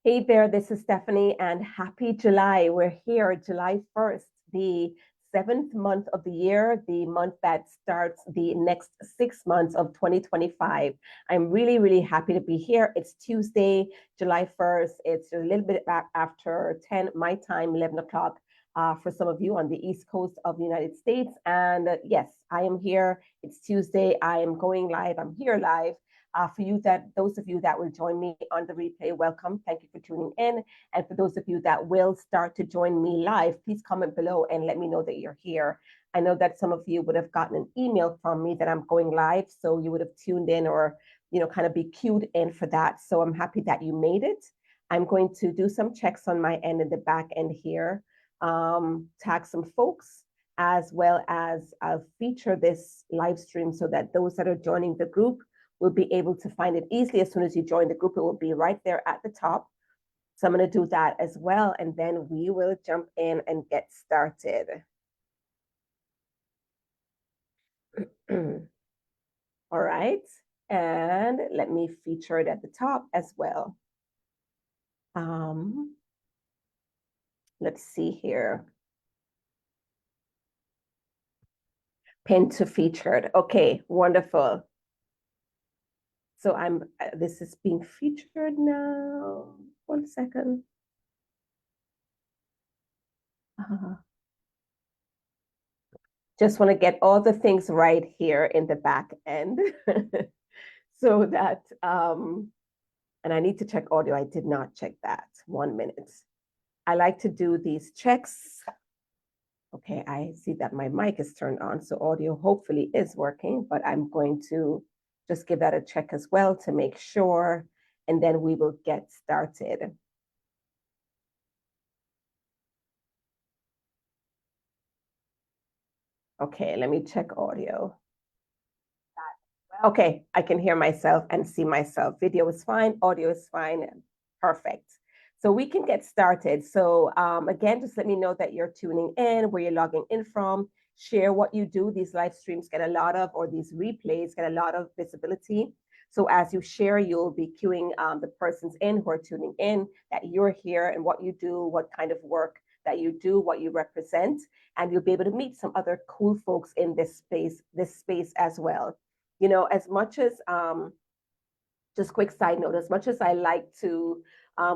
Hey there, this is Stephanie, and happy July. We're here, July 1st, the seventh month of the year, the month that starts the next 6 months of 2025. I'm really, really happy to be here. It's Tuesday, July 1st. It's a little bit after 10 my time, 11 o'clock. For some of you on the East Coast of the United States. And yes, I am here. It's Tuesday. I am going live. I'm here live. For you those of you that will join me on the replay, welcome. Thank you for tuning in. And for those of you that will start to join me live, please comment below and let me know that you're here. I know that some of you would have gotten an email from me that I'm going live, so you would have tuned in or kind of be cued in for that. So I'm happy that you made it. I'm going to do some checks on my end in the back end here, tag some folks, as well as I'll feature this live stream so that those that are joining the group will be able to find it easily. As soon as you join the group, it will be right there at the top. So I'm going to do that as well, and then we will jump in and get started. All right, and let me feature it at the top as well. Let's see here. Pinned to featured. Okay, wonderful. So this is being featured now. 1 second. Just want to get all the things right here in the back end. So that, and I need to check audio. I did not check that. 1 minute. I like to do these checks. Okay, I see that my mic is turned on, so audio hopefully is working, but I'm going to just give that a check as well to make sure, and then we will get started. Okay, let me check audio. Okay, I can hear myself and see myself. Video is fine, audio is fine, perfect. So we can get started. So again, just let me know that you're tuning in, where you're logging in from. Share what you do. These live streams get a lot of, or these replays get a lot of visibility. So as you share, you'll be queuing the persons in who are tuning in, that you're here and what you do, what kind of work that you do, what you represent, and you'll be able to meet some other cool folks in this space as well. As much as just quick side note, as much as I like to,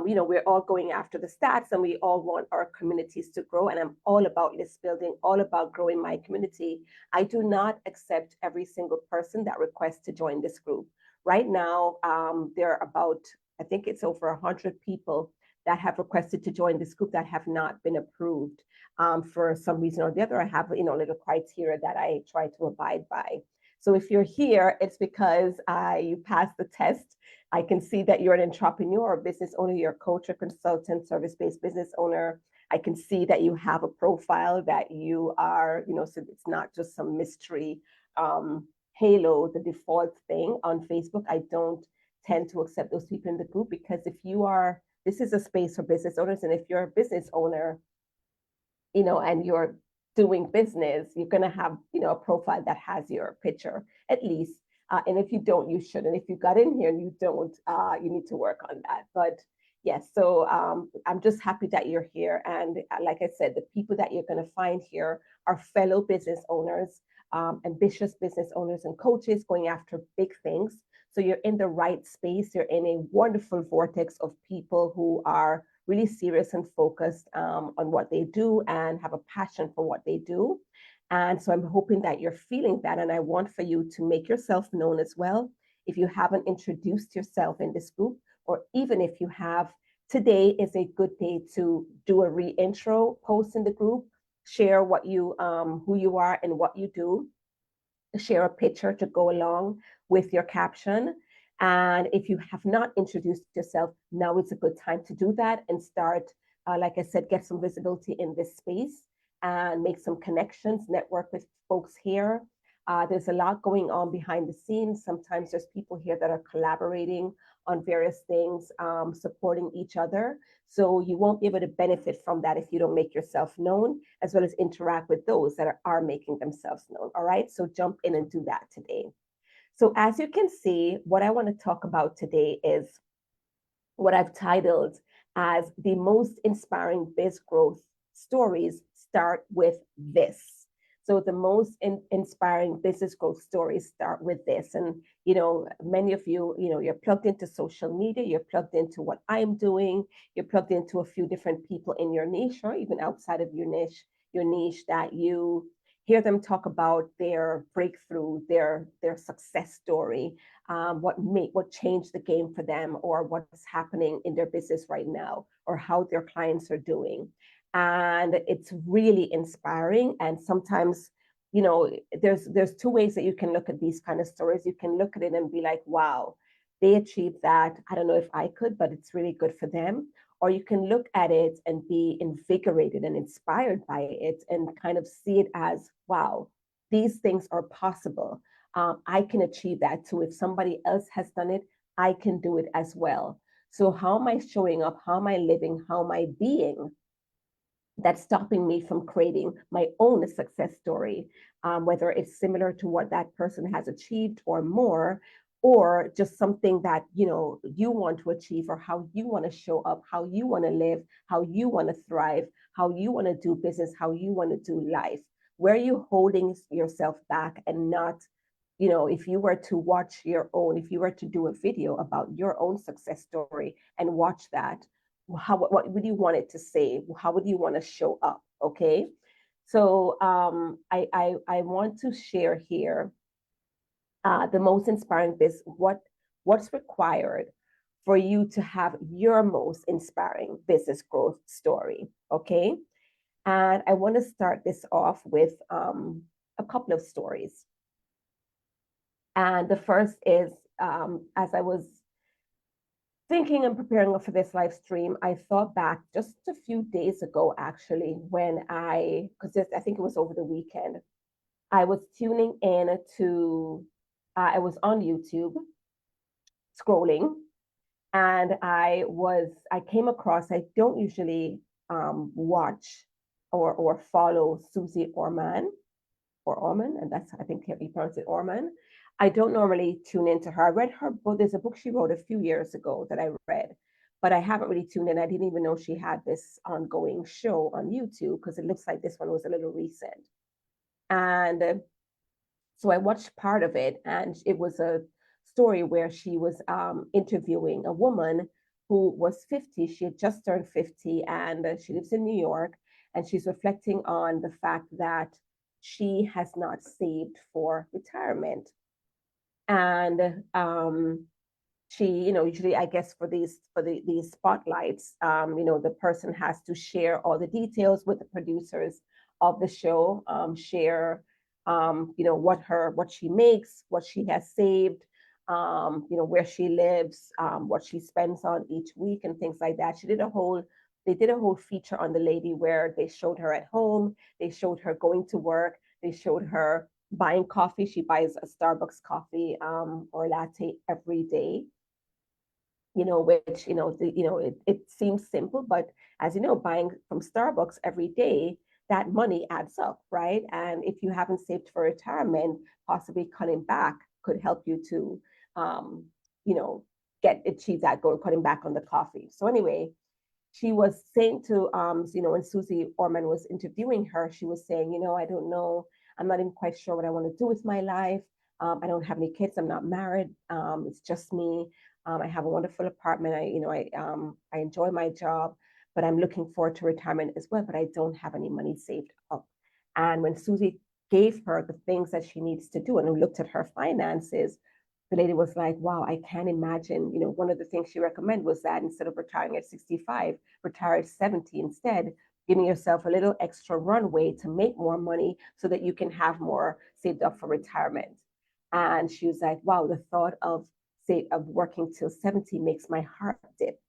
we're all going after the stats and we all want our communities to grow. And I'm all about list building, all about growing my community. I do not accept every single person that requests to join this group. Right now, there are about, I think it's over 100 people that have requested to join this group that have not been approved for some reason or the other. I have, little criteria that I try to abide by. So if you're here, it's because you passed the test. I can see that you're an entrepreneur, a business owner, you're a coach, a consultant, service-based business owner. I can see that you have a profile, that you are, so it's not just some mystery halo, the default thing on Facebook. I don't tend to accept those people in the group, because this is a space for business owners. And if you're a business owner, and you're doing business, you're going to have, a profile that has your picture at least. And if you don't, you shouldn't. If you got in here and you don't, you need to work on that. But yes, so I'm just happy that you're here. And like I said, the people that you're going to find here are fellow business owners, ambitious business owners and coaches going after big things. So you're in the right space. You're in a wonderful vortex of people who are really serious and focused on what they do and have a passion for what they do. And so I'm hoping that you're feeling that. And I want for you to make yourself known as well. If you haven't introduced yourself in this group, or even if you have, today is a good day to do a reintro post in the group, share what you, who you are and what you do, share a picture to go along with your caption. And if you have not introduced yourself, now is a good time to do that and start, like I said, get some visibility in this space and make some connections, network with folks here. There's a lot going on behind the scenes. Sometimes there's people here that are collaborating on various things, supporting each other. So you won't be able to benefit from that if you don't make yourself known, as well as interact with those that are making themselves known. All right, so jump in and do that today. So as you can see, what I want to talk about today is what I've titled as the most inspiring biz growth stories start with this. So the most inspiring business growth stories start with this. And, many of you, you're plugged into social media, you're plugged into what I'm doing, you're plugged into a few different people in your niche or even outside of your niche that you hear them talk about their breakthrough, their success story, what changed the game for them, or what's happening in their business right now, or how their clients are doing. And it's really inspiring. And sometimes, there's two ways that you can look at these kind of stories. You can look at it and be like, wow, they achieved that. I don't know if I could, but it's really good for them. Or you can look at it and be invigorated and inspired by it and kind of see it as, wow, these things are possible. I can achieve that too. If somebody else has done it, I can do it as well. So, how am I showing up? How am I living? How am I being? That's stopping me from creating my own success story, whether it's similar to what that person has achieved or more, or just something that you want to achieve, or how you want to show up, how you want to live, how you want to thrive, how you want to do business, how you want to do life. Where are you holding yourself back and not, if you were to watch if you were to do a video about your own success story and watch that, what would you want it to say? How would you want to show up? Okay. So I want to share here the most inspiring what's required for you to have your most inspiring business growth story. Okay. And I want to start this off with a couple of stories. And the first is, as I was thinking and preparing for this live stream, I thought back just a few days ago, actually, because I think it was over the weekend, I was tuning in to, I was on YouTube scrolling, and I came across, I don't usually watch or follow Susie Orman, and that's, I think you pronounce it Orman. I don't normally tune into her. I read her book. There's a book she wrote a few years ago that I read, but I haven't really tuned in. I didn't even know she had this ongoing show on YouTube, because it looks like this one was a little recent. And so I watched part of it, and it was a story where she was interviewing a woman who was 50. She had just turned 50, and she lives in New York, and she's reflecting on the fact that she has not saved for retirement. And she, usually, I guess, for these spotlights, the person has to share all the details with the producers of the show, share what she makes, what she has saved, where she lives, what she spends on each week, and things like that. They did a whole feature on the lady where they showed her at home, they showed her going to work, they showed her buying coffee. She buys a Starbucks coffee or latte every day. Which it seems simple, but as you know, buying from Starbucks every day, that money adds up, right? And if you haven't saved for retirement, possibly cutting back could help you to, you know, achieve that goal, cutting back on the coffee. So anyway, she was saying to, when Susie Orman was interviewing her, she was saying, I don't know, I'm not even quite sure what I want to do with my life. I don't have any kids. I'm not married. It's just me. I have a wonderful apartment. I enjoy my job, but I'm looking forward to retirement as well. But I don't have any money saved up. And when Susie gave her the things that she needs to do, and we looked at her finances, the lady was like, wow, I can't imagine. One of the things she recommended was that instead of retiring at 65, retire at 70 instead, giving yourself a little extra runway to make more money so that you can have more saved up for retirement. And she was like, wow, the thought of working till 70 makes my heart dip.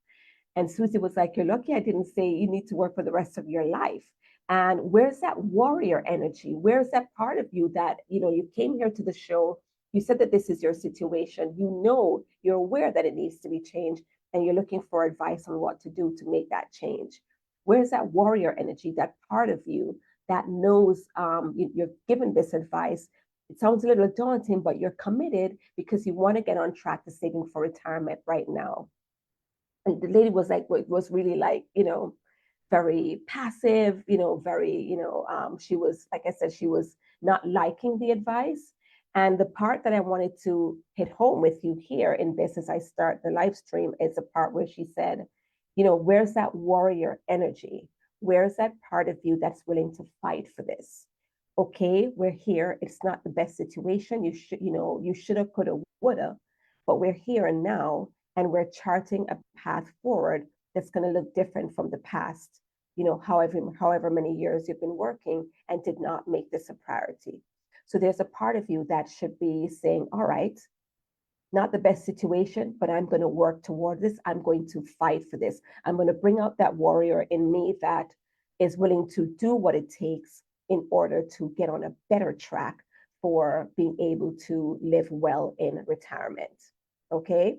And Susie was like, you're lucky I didn't say you need to work for the rest of your life. And where's that warrior energy? Where's that part of you that, you came here to the show, you said that this is your situation, you're aware that it needs to be changed, and you're looking for advice on what to do to make that change. Where's that warrior energy, that part of you that knows you're given this advice? It sounds a little daunting, but you're committed because you want to get on track to saving for retirement right now. And the lady was like, was really like, very passive, very, she was, like I said, she was not liking the advice. And the part that I wanted to hit home with you here in this as I start the live stream is the part where she said, where's that warrior energy? Where's that part of you that's willing to fight for this? Okay, we're here. It's not the best situation. You should have, could have, would have, but we're here and now, and we're charting a path forward that's going to look different from the past, however many years you've been working and did not make this a priority. So there's a part of you that should be saying, all right, not the best situation, but I'm going to work toward this. I'm going to fight for this. I'm going to bring out that warrior in me that is willing to do what it takes in order to get on a better track for being able to live well in retirement. Okay.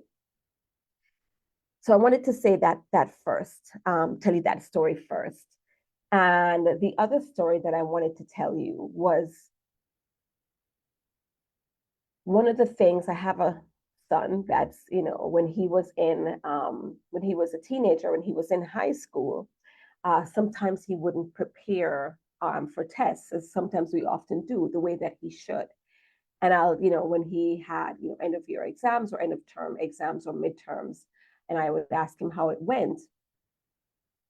So I wanted to say that first, tell you that story first. And the other story that I wanted to tell you was one of the things. I have a son that's, when he was a teenager, when he was in high school, sometimes he wouldn't prepare for tests, as sometimes we often do, the way that he should. And when he had, end of year exams or end of term exams or midterms, and I would ask him how it went,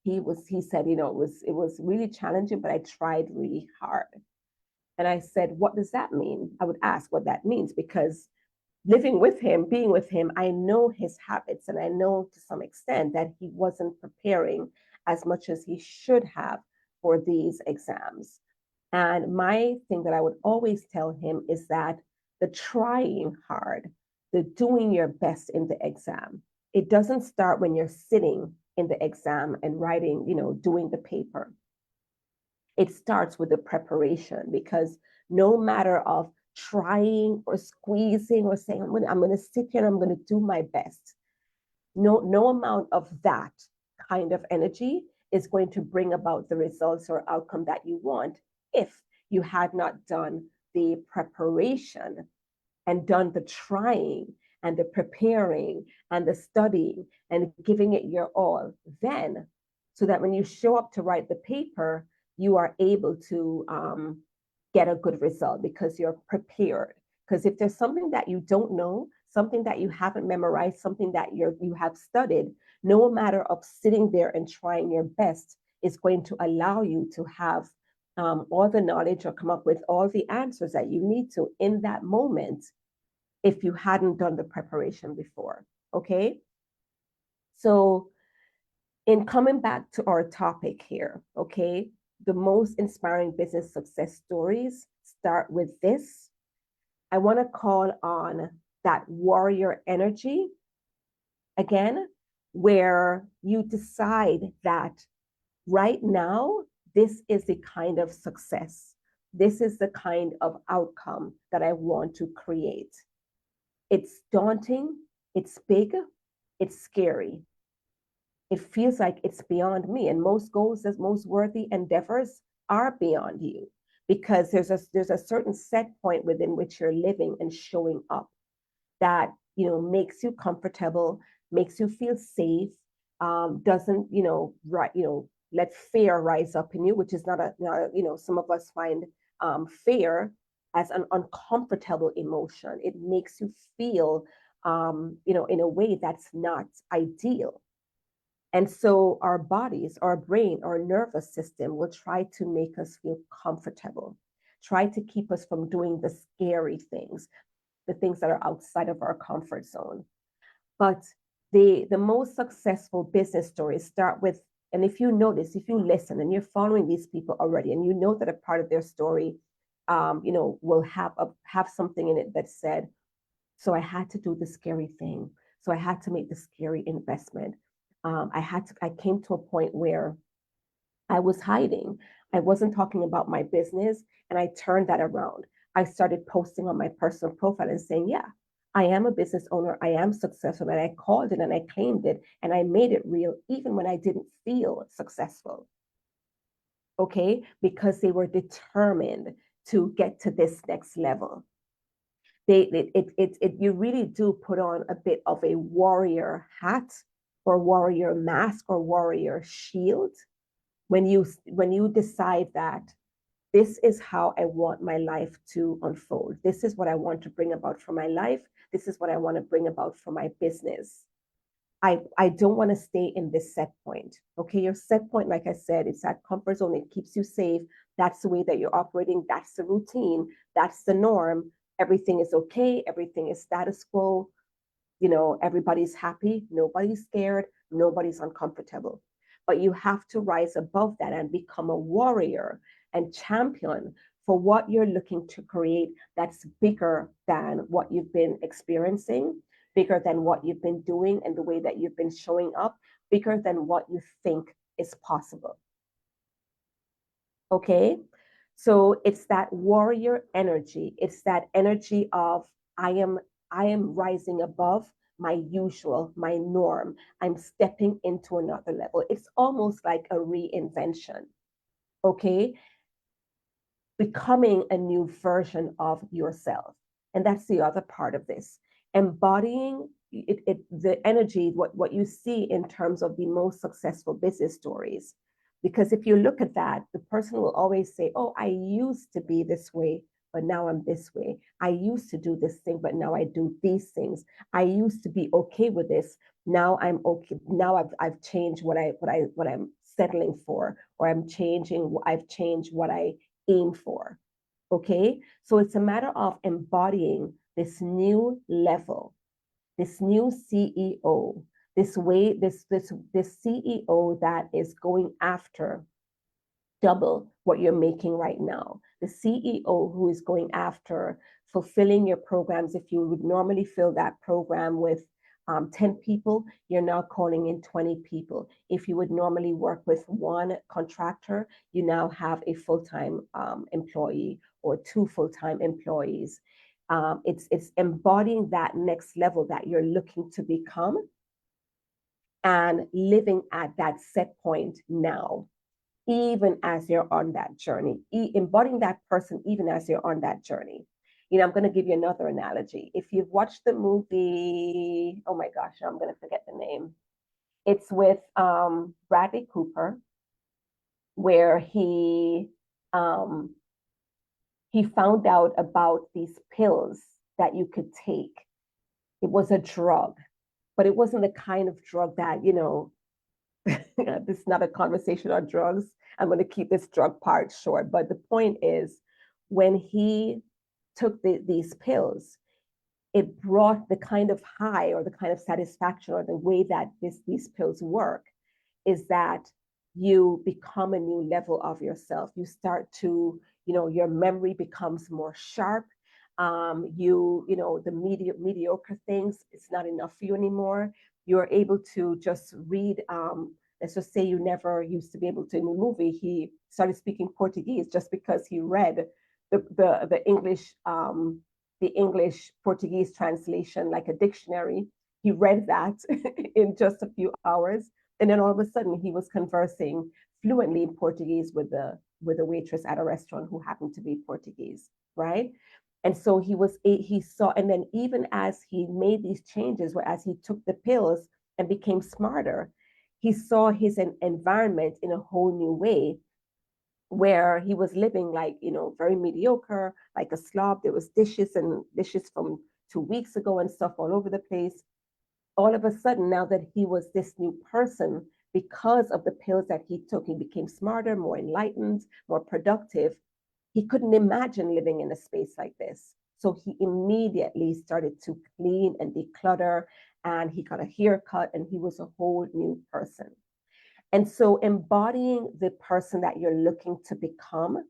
he said, it was really challenging, but I tried really hard. And I said, what does that mean? I would ask what that means, because living with him, being with him, I know his habits, and I know to some extent that he wasn't preparing as much as he should have for these exams. And my thing that I would always tell him is that the trying hard, the doing your best in the exam, it doesn't start when you're sitting in the exam and writing, doing the paper. It starts with the preparation, because no matter of trying or squeezing or saying, I'm going to sit here and I'm going to do my best, no amount of that kind of energy is going to bring about the results or outcome that you want if you had not done the preparation and done the trying and the preparing and the studying and giving it your all then, so that when you show up to write the paper, you are able to get a good result because you're prepared. Because if there's something that you don't know, something that you haven't memorized, something that you have studied, no matter of sitting there and trying your best is going to allow you to have all the knowledge or come up with all the answers that you need to in that moment if you hadn't done the preparation before. Okay. So in coming back to our topic here, okay, the most inspiring business success stories start with this. I want to call on that warrior energy again, where you decide that right now, this is the kind of success. This is the kind of outcome that I want to create. It's daunting, it's big, it's scary. It feels like it's beyond me. And most goals, as most worthy endeavors, are beyond you, because there's a certain set point within which you're living and showing up that makes you comfortable, makes you feel safe, doesn't let fear rise up in you, which is not a some of us find fear as an uncomfortable emotion. It makes you feel in a way that's not ideal. And so our bodies, our brain, our nervous system will try to make us feel comfortable, try to keep us from doing the scary things, the things that are outside of our comfort zone. But the most successful business stories start with, and if you notice, if you listen and you're following these people already, and you know that a part of their story, will have something in it that said, so I had to do the scary thing. So I had to make the scary investment. I came to a point where I was hiding. I wasn't talking about my business, and I turned that around. I started posting on my personal profile and saying, yeah, I am a business owner. I am successful. And I called it and I claimed it and I made it real, even when I didn't feel successful. Okay. Because they were determined to get to this next level. You really do put on a bit of a warrior hat or warrior mask or warrior shield, when you decide that this is how I want my life to unfold, this is what I want to bring about for my life, this is what I want to bring about for my business. I don't want to stay in this set point. Okay, your set point, like I said, it's that comfort zone. It keeps you safe. That's the way that you're operating. That's the routine. That's the norm. Everything is okay. Everything is status quo. You know, everybody's happy. Nobody's scared. Nobody's uncomfortable. But you have to rise above that and become a warrior and champion for what you're looking to create that's bigger than what you've been experiencing, bigger than what you've been doing and the way that you've been showing up, bigger than what you think is possible. Okay? So it's that warrior energy. It's that energy of I am I am rising above my usual, my norm. I'm stepping into another level. It's almost like a reinvention. Okay? Becoming a new version of yourself. And that's the other part of this. Embodying the energy, what you see in terms of the most successful business stories. Because if you look at that, the person will always say, oh, I used to be this way, but now I'm this way. I used to do this thing, but now I do these things. I used to be okay with this. Now I'm okay. Now I've changed what I'm settling for, or I've changed what I aim for. Okay. So it's a matter of embodying this new level, this new CEO, this CEO that is going after double what you're making right now. The CEO who is going after fulfilling your programs. If you would normally fill that program with 10 people, you're now calling in 20 people. If you would normally work with one contractor, you now have a full-time employee or two full-time employees. It's embodying that next level that you're looking to become and living at that set point now, even as you're on that journey, embodying that person even as you're on that journey. You know, I'm going to give you another analogy. If you've watched the movie, oh my gosh, I'm going to forget the name. It's with Bradley Cooper, where um, he found out about these pills that you could take. It was a drug, but it wasn't the kind of drug that, you know, this is not a conversation on drugs. I'm going to keep this drug part short. But the point is, when he took these pills, it brought the kind of high or the kind of satisfaction or the way that these pills work is that you become a new level of yourself. You start to, you know, your memory becomes more sharp. You know, the mediocre things, it's not enough for you anymore. You're able to just read. Let's just say you never used to be able to. In the movie, he started speaking Portuguese just because he read the English Portuguese translation like a dictionary. He read that in just a few hours, and then all of a sudden he was conversing fluently in Portuguese with a waitress at a restaurant who happened to be Portuguese, right? And so he saw, and then even as he made these changes, where as he took the pills and became smarter, he saw his environment in a whole new way, where he was living like, you know, very mediocre, like a slob. There was dishes from 2 weeks ago and stuff all over the place. All of a sudden, now that he was this new person, because of the pills that he took, he became smarter, more enlightened, more productive. He couldn't imagine living in a space like this. So he immediately started to clean and declutter, and he got a haircut, and he was a whole new person. And so embodying the person that you're looking to become,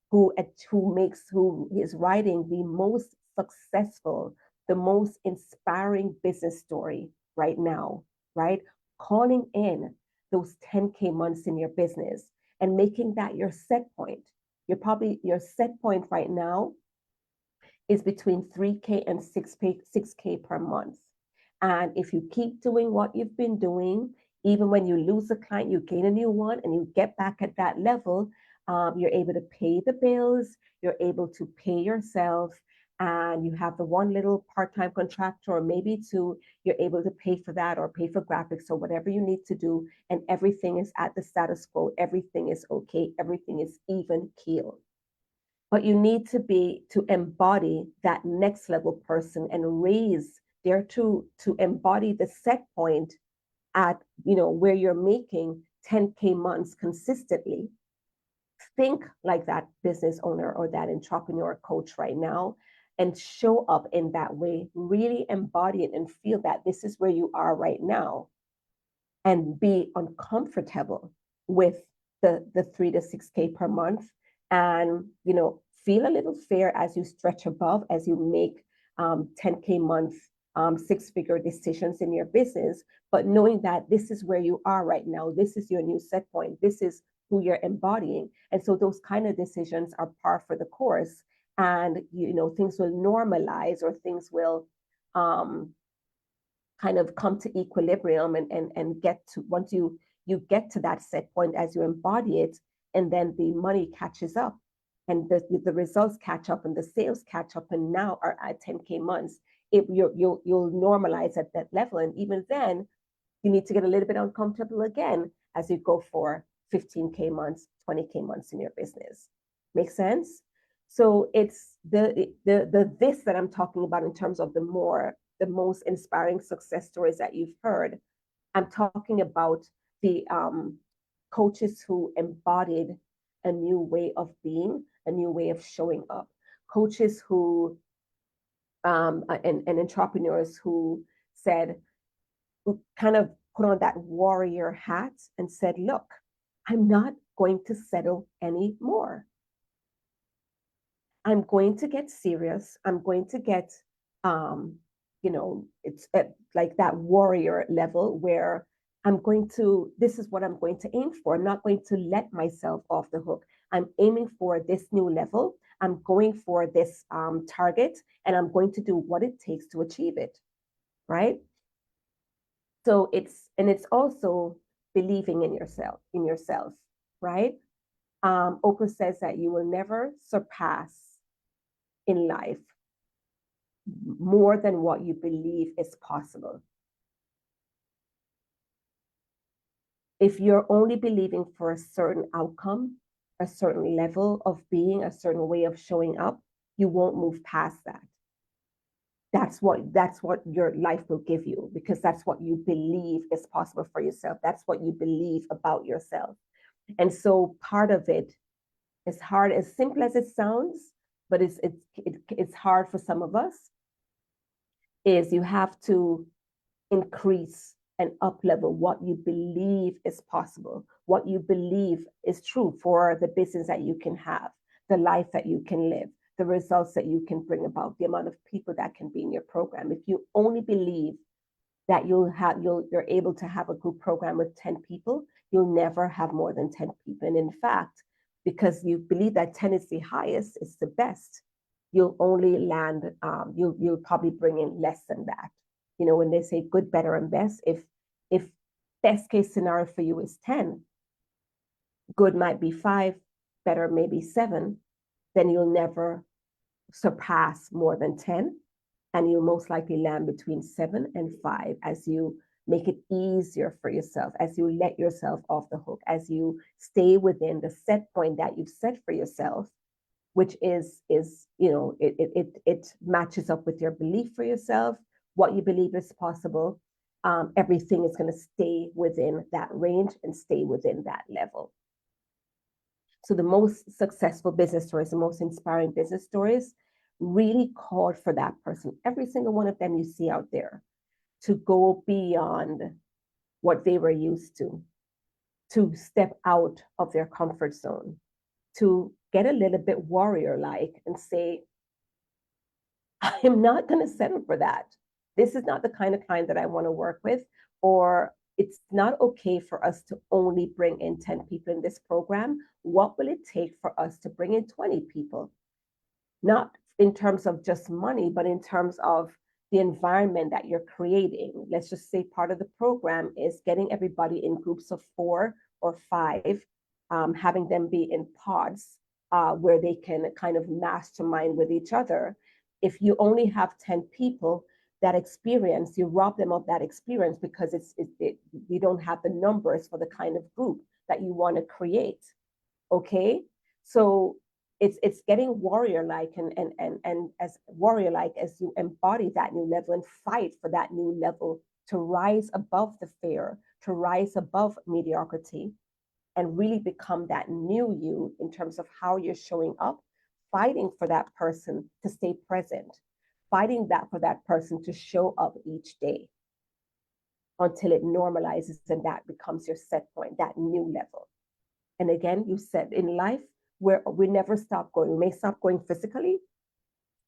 who is writing the most successful, the most inspiring business story right now, right? Calling in those 10K months in your business and making that your set point. Your set point right now is between 3K and 6K per month. And if you keep doing what you've been doing, even when you lose a client, you gain a new one and you get back at that level, you're able to pay the bills, you're able to pay yourself, and you have the one little part-time contractor, or maybe two, you're able to pay for that or pay for graphics or whatever you need to do, and everything is at the status quo, everything is okay, everything is even keel. But you need to embody that next level person and raise there to embody the set point at, where you're making 10K months consistently. Think like that business owner or that entrepreneur coach right now, and show up in that way. Really embody it and feel that this is where you are right now, and be uncomfortable with the 3 to 6K per month, and feel a little fear as you stretch above, as you make 10K month, 6-figure decisions in your business, but knowing that this is where you are right now, this is your new set point, this is who you're embodying. And so those kind of decisions are par for the course, and things will normalize, or things will kind of come to equilibrium, and get to, once you get to that set point as you embody it, and then the money catches up, and the results catch up, and the sales catch up, and now are at 10K months, you'll normalize at that level. And even then, you need to get a little bit uncomfortable again as you go for 15K months, 20K months in your business. Make sense? So it's the this that I'm talking about in terms of the most inspiring success stories that you've heard. I'm talking about the coaches who embodied a new way of being, a new way of showing up, coaches who and entrepreneurs who said, who kind of put on that warrior hat and said, look, I'm not going to settle anymore. I'm going to get serious. I'm going to get, it's at like that warrior level where this is what I'm going to aim for. I'm not going to let myself off the hook. I'm aiming for this new level. I'm going for this target, and I'm going to do what it takes to achieve it, right? So it's also believing in yourself, right? Oprah says that you will never surpass in life more than what you believe is possible. If you're only believing for a certain outcome, a certain level of being, a certain way of showing up, you won't move past that. That's what your life will give you, because that's what you believe is possible for yourself. That's what you believe about yourself. And so part of it is hard, as simple as it sounds, but it's hard for some of us, is you have to increase and up-level what you believe is possible, what you believe is true for the business that you can have, the life that you can live, the results that you can bring about, the amount of people that can be in your program. If you only believe that you're able to have a group program with 10 people, you'll never have more than 10 people. And in fact, because you believe that 10 is the highest, it's the best, you'll only land, you'll probably bring in less than that. When they say good, better, and best, if best case scenario for you is 10, good might be 5, better maybe 7, then you'll never surpass more than 10. And you'll most likely land between 7 and 5 as you make it easier for yourself, as you let yourself off the hook, as you stay within the set point that you've set for yourself, which is it matches up with your belief for yourself, what you believe is possible. Everything is going to stay within that range and stay within that level. So the most successful business stories, the most inspiring business stories, really called for that person, every single one of them you see out there, to go beyond what they were used to step out of their comfort zone, to get a little bit warrior-like and say, I am not going to settle for that. This is not the kind of client that I want to work with, or it's not okay for us to only bring in 10 people in this program. What will it take for us to bring in 20 people? Not in terms of just money, but in terms of the environment that you're creating. Let's just say part of the program is getting everybody in groups of 4 or 5, having them be in pods where they can kind of mastermind with each other. If you only have 10 people that experience, you rob them of that experience because you don't have the numbers for the kind of group that you want to create. Okay, so it's getting warrior-like, and as warrior-like as you embody that new level and fight for that new level to rise above the fear, to rise above mediocrity, and really become that new you in terms of how you're showing up, fighting for that person to stay present, fighting that for that person to show up each day until it normalizes and that becomes your set point, that new level. And again, you said in life, we never stop growing. We may stop growing physically,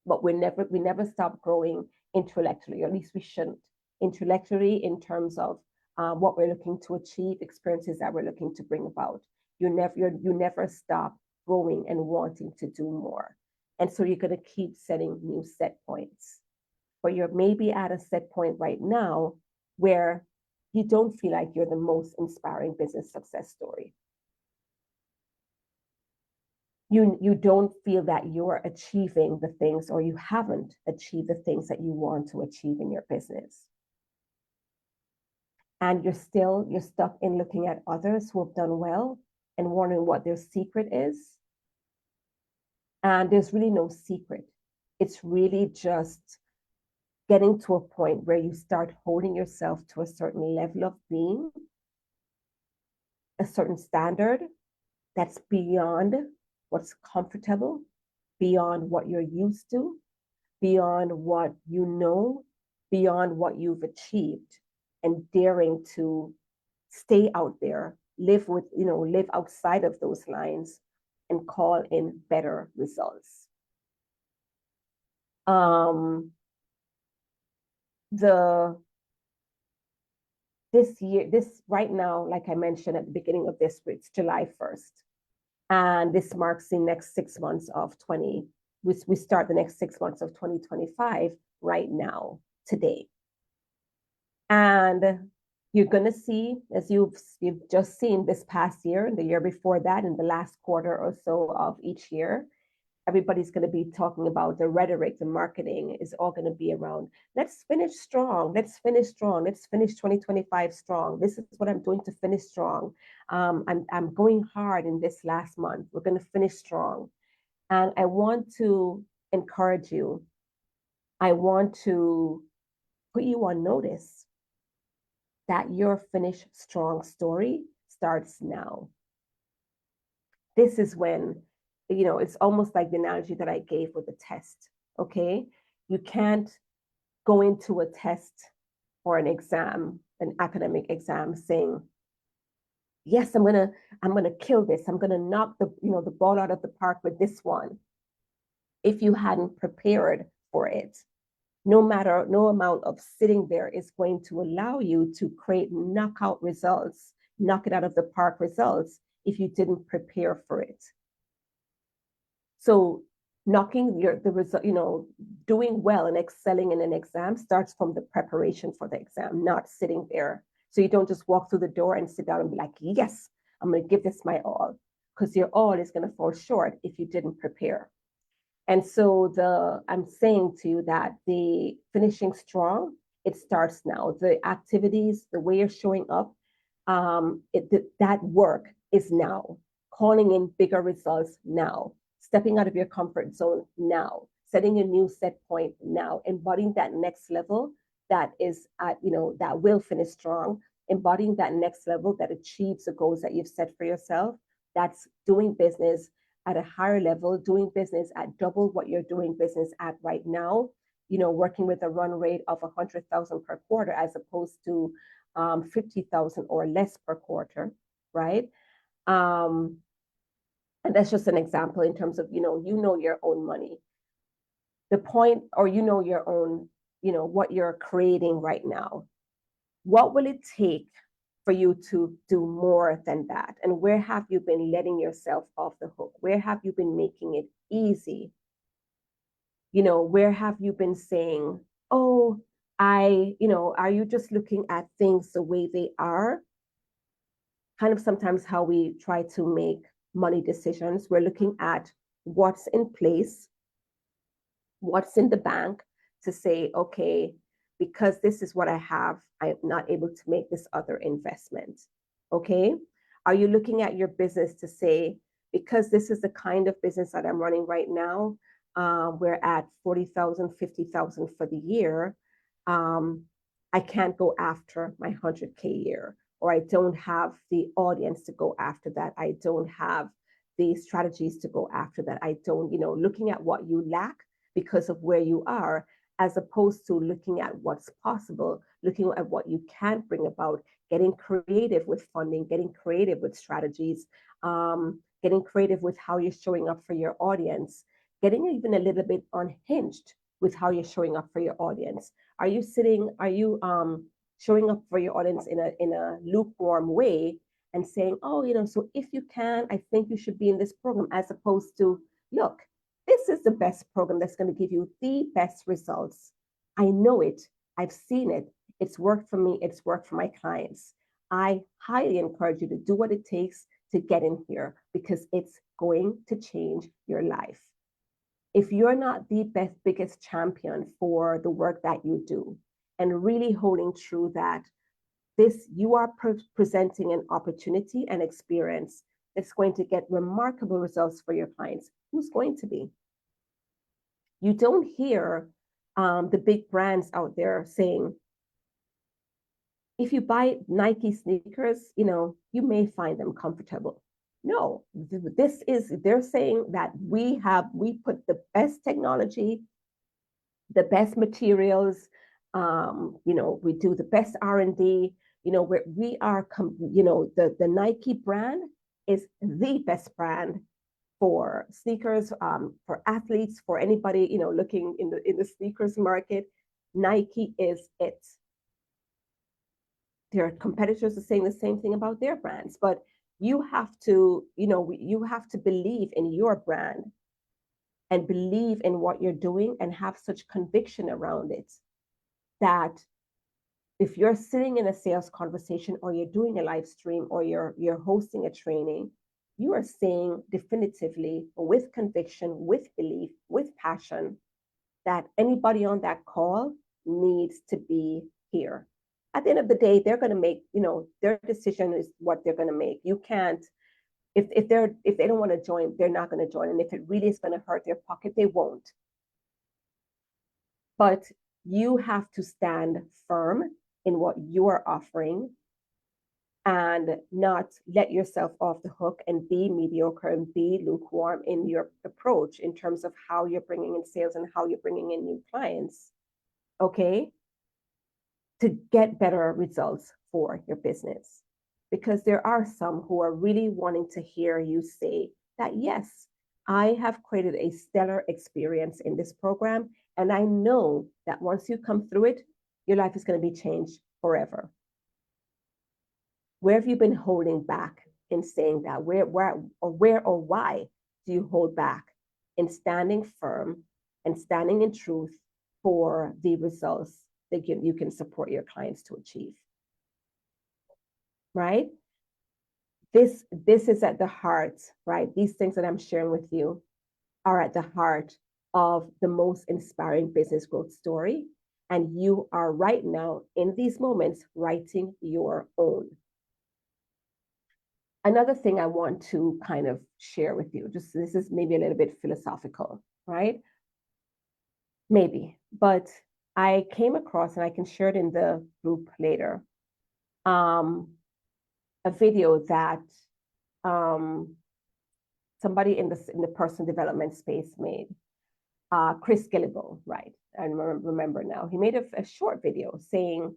but we never stop growing intellectually, or at least we shouldn't. Intellectually, in terms of what we're looking to achieve, experiences that we're looking to bring about. You never stop growing and wanting to do more. And so you're going to keep setting new set points. But you're maybe at a set point right now where you don't feel like you're the most inspiring business success story. You don't feel that you're achieving the things, or you haven't achieved the things that you want to achieve in your business. And you're stuck in looking at others who have done well and wondering what their secret is. And there's really no secret. It's really just getting to a point where you start holding yourself to a certain level of being, a certain standard that's beyond what's comfortable, beyond what you're used to, beyond what you know, beyond what you've achieved, and daring to stay out there, live outside of those lines and call in better results. This right now, like I mentioned at the beginning of this, it's July 1st. And this marks the next 6 months of we start the next 6 months of 2025 right now, today. And you're going to see, as you've just seen this past year and the year before that, in the last quarter or so of each year, everybody's going to be talking about the rhetoric, the marketing is all going to be around, let's finish strong, let's finish strong, let's finish 2025 strong. This is what I'm doing to finish strong. I'm going hard in this last month. We're going to finish strong. And I want to encourage you. I want to put you on notice that your finish strong story starts now. This is when, it's almost like the analogy that I gave with the test, okay? You can't go into a test or an exam, an academic exam, saying, yes, I'm gonna kill this. I'm gonna knock the ball out of the park with this one. If you hadn't prepared for it, no amount of sitting there is going to allow you to create knockout results, knock it out of the park results, if you didn't prepare for it. So knocking the result, doing well and excelling in an exam starts from the preparation for the exam, not sitting there. So you don't just walk through the door and sit down and be like, yes, I'm going to give this my all, because your all is going to fall short if you didn't prepare. And so I'm saying to you that the finishing strong, it starts now. The activities, the way you're showing up, that work is now. Calling in bigger results now. Stepping out of your comfort zone now. Setting a new set point now. Embodying that next level that is that will finish strong. Embodying that next level that achieves the goals that you've set for yourself. That's doing business at a higher level, doing business at double what you're doing business at right now, working with a run rate of 100,000 per quarter as opposed to 50,000 or less per quarter, right? And that's just an example in terms of, your own money. The point, or your own, what you're creating right now. What will it take for you to do more than that? And where have you been letting yourself off the hook? Where have you been making it easy? Where have you been saying, oh, are you just looking at things the way they are? Kind of sometimes how we try to make money decisions. We're looking at what's in place, what's in the bank to say, okay, because this is what I have, I'm not able to make this other investment. Okay. Are you looking at your business to say, because this is the kind of business that I'm running right now, we're at 40,000, 50,000 for the year. I can't go after my 100K year, or I don't have the audience to go after that. I don't have the strategies to go after that. I don't, looking at what you lack because of where you are, as opposed to looking at what's possible, looking at what you can bring about, getting creative with funding, getting creative with strategies, getting creative with how you're showing up for your audience, getting even a little bit unhinged with how you're showing up for your audience. Are you showing up for your audience in a lukewarm way and saying, oh, so if you can, I think you should be in this program, as opposed to, look, this is the best program that's going to give you the best results. I know it. I've seen it. It's worked for me. It's worked for my clients. I highly encourage you to do what it takes to get in here, because it's going to change your life. If you're not the biggest champion for the work that you do, and really holding true that you are presenting an opportunity and experience that's going to get remarkable results for your clients, who's going to be? You don't hear the big brands out there saying, if you buy Nike sneakers, you may find them comfortable. No, they're saying that we put the best technology, the best materials, we do the best R&D, the Nike brand is the best brand for sneakers, for athletes, for anybody, looking in the sneakers market. Nike is it. Their competitors are saying the same thing about their brands, but you have to believe in your brand and believe in what you're doing and have such conviction around it that if you're sitting in a sales conversation, or you're doing a live stream, or you're hosting a training, you are saying definitively, with conviction, with belief, with passion, that anybody on that call needs to be here. At the end of the day, they're going to make, their decision is what they're going to make. You can't, if they don't want to join, they're not going to join. And if it really is going to hurt their pocket, they won't. But you have to stand firm in what you are offering and not let yourself off the hook and be mediocre and be lukewarm in your approach in terms of how you're bringing in sales and how you're bringing in new clients, okay, to get better results for your business. Because there are some who are really wanting to hear you say that, yes, I have created a stellar experience in this program, and I know that once you come through it, your life is going to be changed forever. Where have you been holding back in saying that? Where or why do you hold back in standing firm and standing in truth for the results that you can support your clients to achieve? Right? This is at the heart, right? These things that I'm sharing with you are at the heart of the most inspiring business growth story. And you are right now, in these moments, writing your own. Another thing I want to kind of share with you, just this is maybe a little bit philosophical, right? Maybe, but I came across, and I can share it in the group later, a video that somebody in the personal development space made. Chris Gillibo, right? I remember now. He made a short video saying,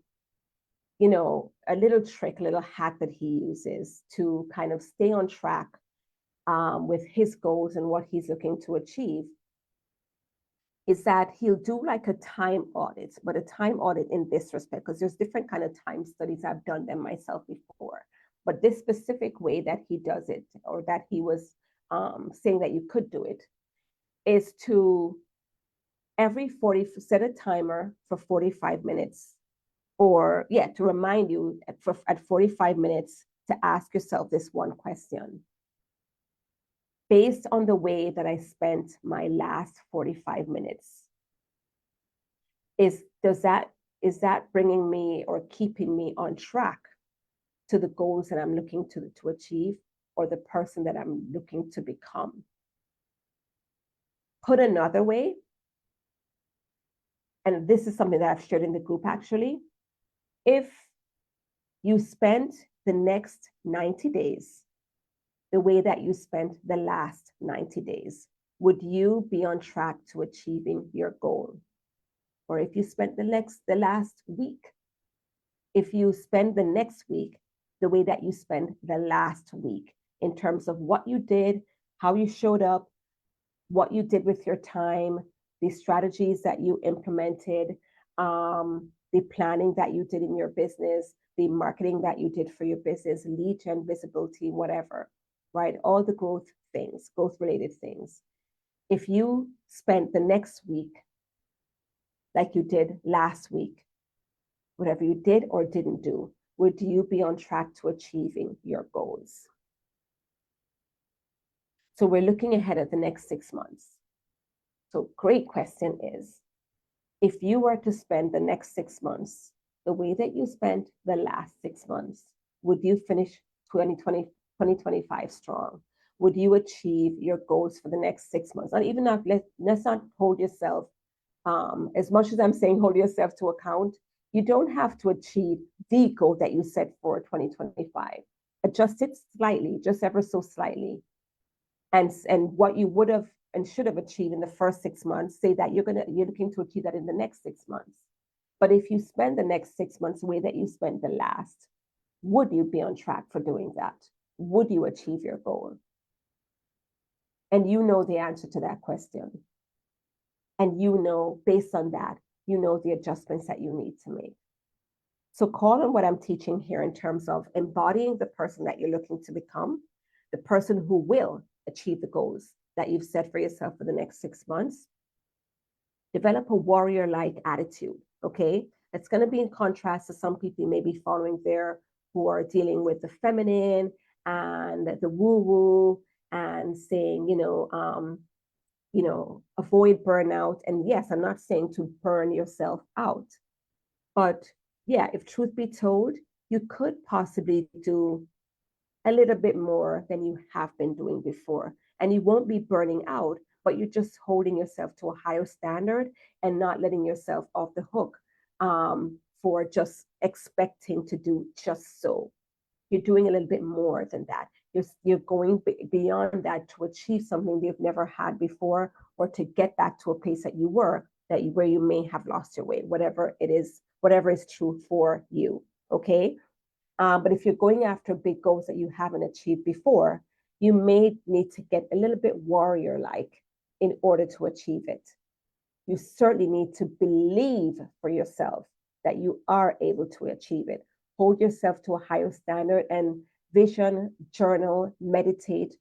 a little trick, a little hack that he uses to kind of stay on track with his goals and what he's looking to achieve, is that he'll do like a time audit, but a time audit in this respect, because there's different kind of time studies. I've done them myself before, but this specific way that he does it, or that he was saying that you could do it, is to set a timer for 45 minutes, or to remind you at 45 minutes to ask yourself this one question. Based on the way that I spent my last 45 minutes, Is that bringing me or keeping me on track to the goals that I'm looking to achieve, or the person that I'm looking to become? Put another way, and this is something that I've shared in the group actually, if you spend the next 90 days the way that you spent the last 90 days, would you be on track to achieving your goal? Or if you spent the last week, if you spend the next week the way that you spent the last week, in terms of what you did, how you showed up, what you did with your time, the strategies that you implemented, the planning that you did in your business, the marketing that you did for your business, lead gen, visibility, whatever, right? All the growth things, growth related things. If you spent the next week like you did last week, whatever you did or didn't do, would you be on track to achieving your goals? So we're looking ahead at the next 6 months. So great question is, if you were to spend the next 6 months the way that you spent the last 6 months, would you finish 2025 strong? Would you achieve your goals for the next 6 months? Not even not, let's not hold yourself, as much as I'm saying hold yourself to account, you don't have to achieve the goal that you set for 2025. Adjust it slightly, just ever so slightly. And what you would have and should have achieved in the first 6 months, say that you're looking to achieve that in the next 6 months. But if you spend the next 6 months the way that you spent the last, would you be on track for doing that? Would you achieve your goal? And you know the answer to that question. And you know, based on that, you know the adjustments that you need to make. So call on what I'm teaching here in terms of embodying the person that you're looking to become, the person who will achieve the goals that you've set for yourself for the next 6 months. Develop a warrior-like attitude, okay? It's going to be in contrast to some people you may be following there who are dealing with the feminine and the woo-woo and saying, avoid burnout. And yes, I'm not saying to burn yourself out, but yeah, if truth be told, you could possibly do a little bit more than you have been doing before. And you won't be burning out, but you're just holding yourself to a higher standard and not letting yourself off the hook for just expecting to do just so. You're doing a little bit more than that. You're going beyond that to achieve something you've never had before, or to get back to a place that you were, where you may have lost your way, whatever it is, whatever is true for you, okay? But if you're going after big goals that you haven't achieved before, you may need to get a little bit warrior-like in order to achieve it. You certainly need to believe for yourself that you are able to achieve it. Hold yourself to a higher standard and vision, journal, meditate,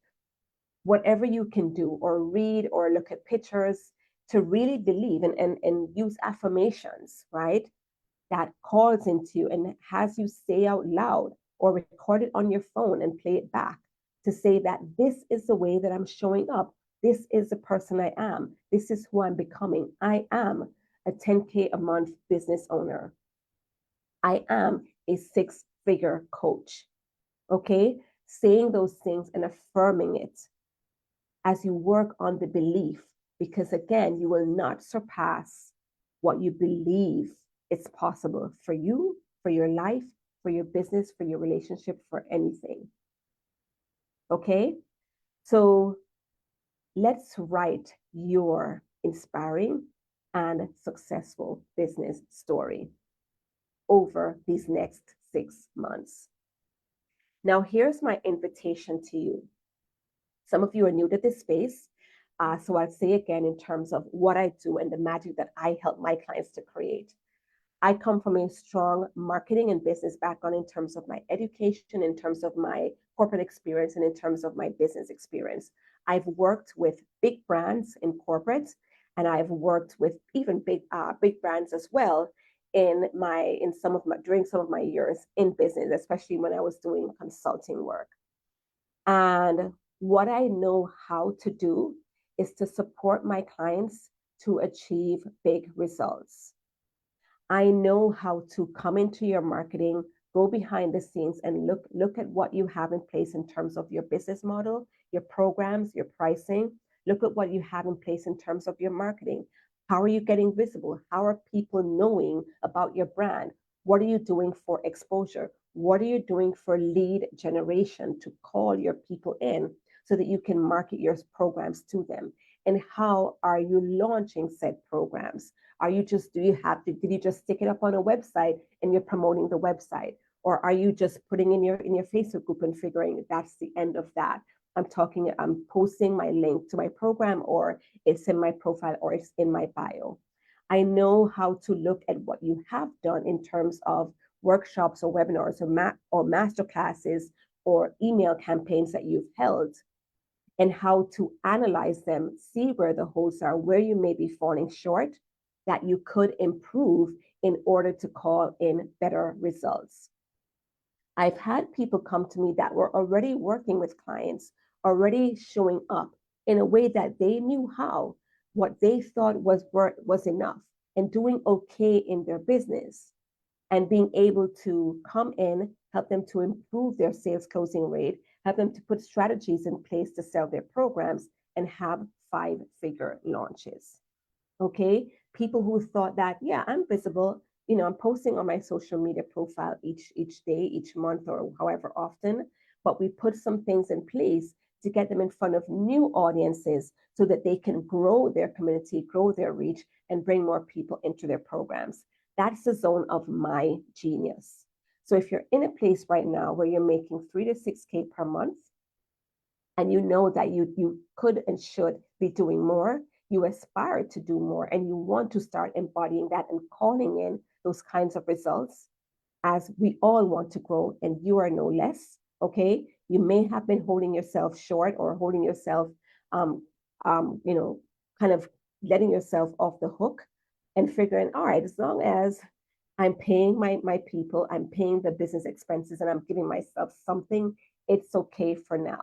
whatever you can do, or read or look at pictures to really believe and use affirmations, right? That calls into you and has you say out loud or record it on your phone and play it back to say that this is the way that I'm showing up. This is the person I am. This is who I'm becoming. I am a 10K a month business owner. I am a 6-figure coach. Okay? Saying those things and affirming it as you work on the belief, because again, you will not surpass what you believe it's possible for you, for your life, for your business, for your relationship, for anything. Okay? So let's write your inspiring and successful business story over these next 6 months. Now, here's my invitation to you. Some of you are new to this space. So I'll say again in terms of what I do and the magic that I help my clients to create. I come from a strong marketing and business background in terms of my education, in terms of my corporate experience, and in terms of my business experience. I've worked with big brands in corporate, and I've worked with even big brands as well during some of my years in business, especially when I was doing consulting work. And what I know how to do is to support my clients to achieve big results. I know how to come into your marketing, go behind the scenes and look at what you have in place in terms of your business model, your programs, your pricing. Look at what you have in place in terms of your marketing. How are you getting visible? How are people knowing about your brand? What are you doing for exposure? What are you doing for lead generation to call your people in so that you can market your programs to them? And how are you launching said programs? Are you just, do you have to, did you just stick it up on a website and you're promoting the website? Or are you just putting in your Facebook group and figuring that's the end of that? I'm posting my link to my program, or it's in my profile, or it's in my bio. I know how to look at what you have done in terms of workshops or webinars or master classes or email campaigns that you've held, and how to analyze them, see where the holes are, where you may be falling short, that you could improve in order to call in better results. I've had people come to me that were already working with clients, already showing up in a way that they knew how, what they thought was enough, and doing okay in their business, and being able to come in, help them to improve their sales closing rate, help them to put strategies in place to sell their programs, and have 5-figure launches. Okay, people who thought that, yeah, I'm visible, I'm posting on my social media profile each day, each month, or however often, but we put some things in place to get them in front of new audiences so that they can grow their community, grow their reach, and bring more people into their programs. That's the zone of my genius. So if you're in a place right now where you're making 3 to 6K per month, and you know that you could and should be doing more, you aspire to do more, and you want to start embodying that and calling in those kinds of results, as we all want to grow, and you are no less. Okay, you may have been holding yourself short, or holding yourself, um, you know, kind of letting yourself off the hook, and figuring, all right, as long as I'm paying my people, I'm paying the business expenses, and I'm giving myself something, it's okay for now.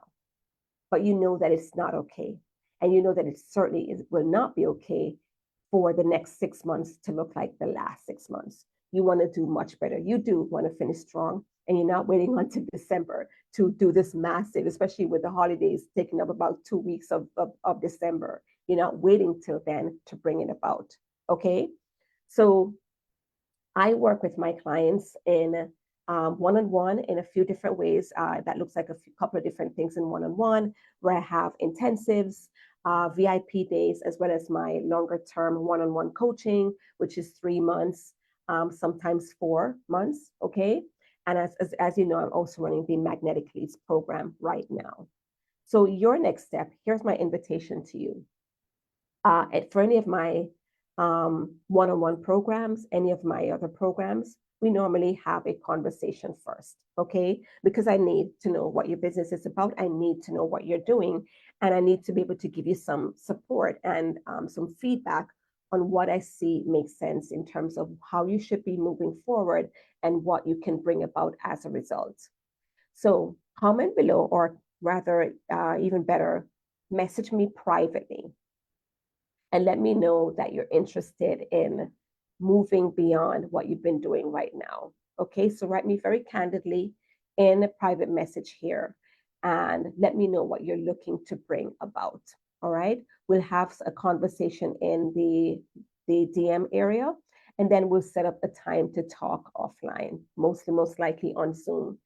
But you know that it's not okay. And you know that it certainly will not be okay for the next 6 months to look like the last 6 months. You want to do much better. You do want to finish strong, and you're not waiting until December to do this massive, especially with the holidays taking up about 2 weeks of December. You're not waiting till then to bring it about. Okay. So I work with my clients in one-on-one in a few different ways. That looks like couple of different things in one-on-one, where I have intensives, VIP days, as well as my longer-term one-on-one coaching, which is 3 months, sometimes 4 months. Okay, and as you know, I'm also running the Magnetic Leads program right now. So your next step, here's my invitation to you. For any of my one-on-one programs, any of my other programs, we normally have a conversation first, okay? Because I need to know what your business is about. I need to know what you're doing, and I need to be able to give you some support and some feedback on what I see makes sense in terms of how you should be moving forward and what you can bring about as a result. So comment below, or rather, even better, message me privately and let me know that you're interested in moving beyond what you've been doing right now. Okay, so write me very candidly in a private message here and let me know what you're looking to bring about. All right, we'll have a conversation in the DM area, and then we'll set up a time to talk offline, most likely on Zoom.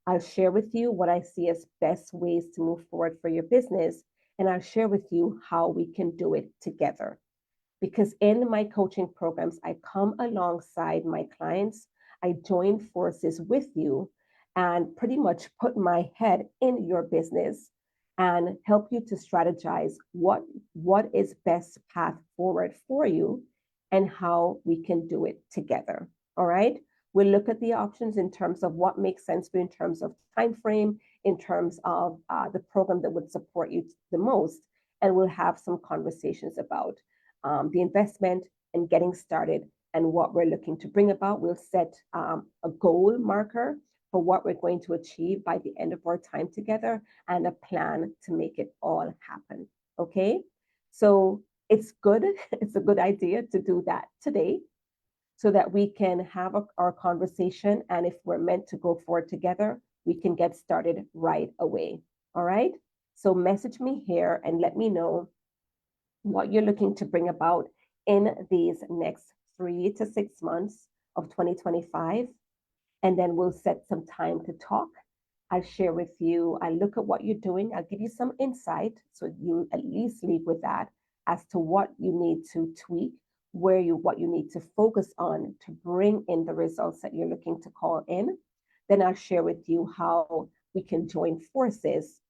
I'll share with you what I see as best ways to move forward for your business, and I'll share with you how we can do it together. Because in my coaching programs, I come alongside my clients, I join forces with you, and pretty much put my head in your business and help you to strategize what is best path forward for you and how we can do it together. All right. We'll look at the options in terms of what makes sense for you, in terms of time frame, in terms of the program that would support you the most, and we'll have some conversations about the investment and getting started and what we're looking to bring about. We'll set a goal marker for what we're going to achieve by the end of our time together, and a plan to make it all happen. Okay, so it's good. It's a good idea to do that today. so that we can have our conversation. And if we're meant to go forward together, we can get started right away. All right. So message me here and let me know what you're looking to bring about in these next 3 to 6 months of 2025. And then we'll set some time to talk. I'll share with you, I'll look at what you're doing, I'll give you some insight so you at least leave with that as to what you need to tweak, what you need to focus on to bring in the results that you're looking to call in. Then I'll share with you how we can join forces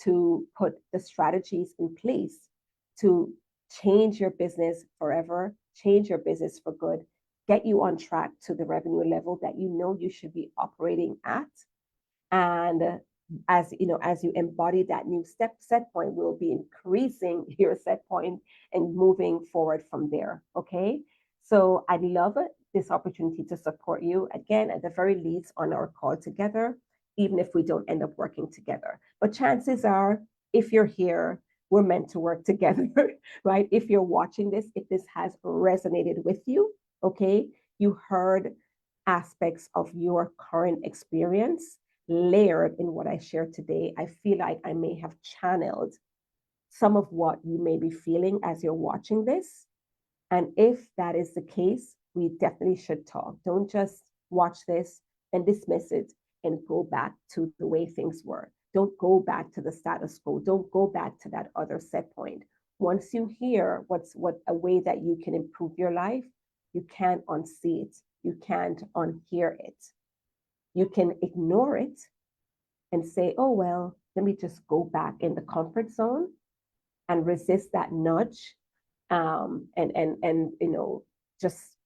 to put the strategies in place to change your business forever, change your business for good, get you on track to the revenue level that you know you should be operating at. And as you know, as you embody that new set point, we'll be increasing your set point and moving forward from there. Okay. So I'd love this opportunity to support you again, at the very least, on our call together, even if we don't end up working together. But chances are, if you're here, we're meant to work together, right? If you're watching this, if this has resonated with you, okay, you heard aspects of your current experience layered in what I shared today. I feel like I may have channeled some of what you may be feeling as you're watching this. And if that is the case, we definitely should talk. Don't just watch this and dismiss it and go back to the way things were. Don't go back to the status quo. Don't go back to that other set point. Once you hear what a way that you can improve your life, you can't unsee it. You can't unhear it. You can ignore it and say, oh, well, let me just go back in the comfort zone and resist that nudge, and just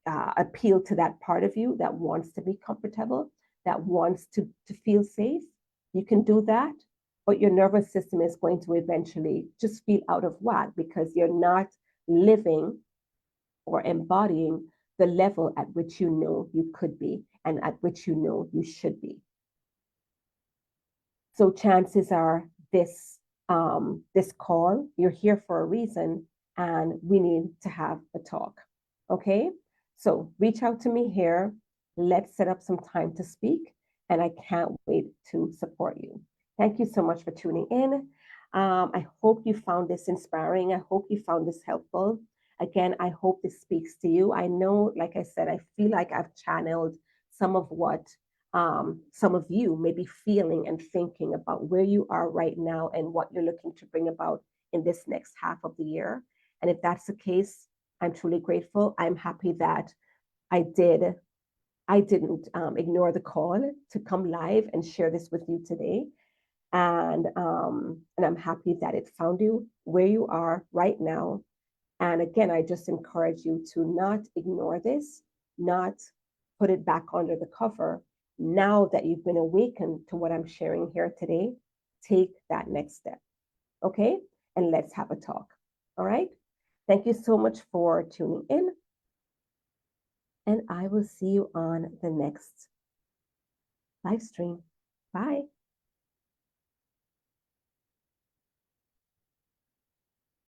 appeal to that part of you that wants to be comfortable, that wants to feel safe. You can do that, but your nervous system is going to eventually just feel out of whack because you're not living or embodying the level at which you know you could be and at which you know you should be. So chances are this call, you're here for a reason, and we need to have a talk. Okay? So reach out to me here. Let's set up some time to speak, and I can't wait to support you. Thank you so much for tuning in. I hope you found this inspiring. I hope you found this helpful. Again, I hope this speaks to you. I know, like I said, I feel like I've channeled some of what some of you may be feeling and thinking about where you are right now and what you're looking to bring about in this next half of the year. And if that's the case, I'm truly grateful. I'm happy that I didn't ignore the call to come live and share this with you today. And I'm happy that it found you where you are right now. And again, I just encourage you to not ignore this, not put it back under the cover. Now that you've been awakened to what I'm sharing here today, take that next step. Okay? And let's have a talk. All right? Thank you so much for tuning in. And I will see you on the next live stream. Bye.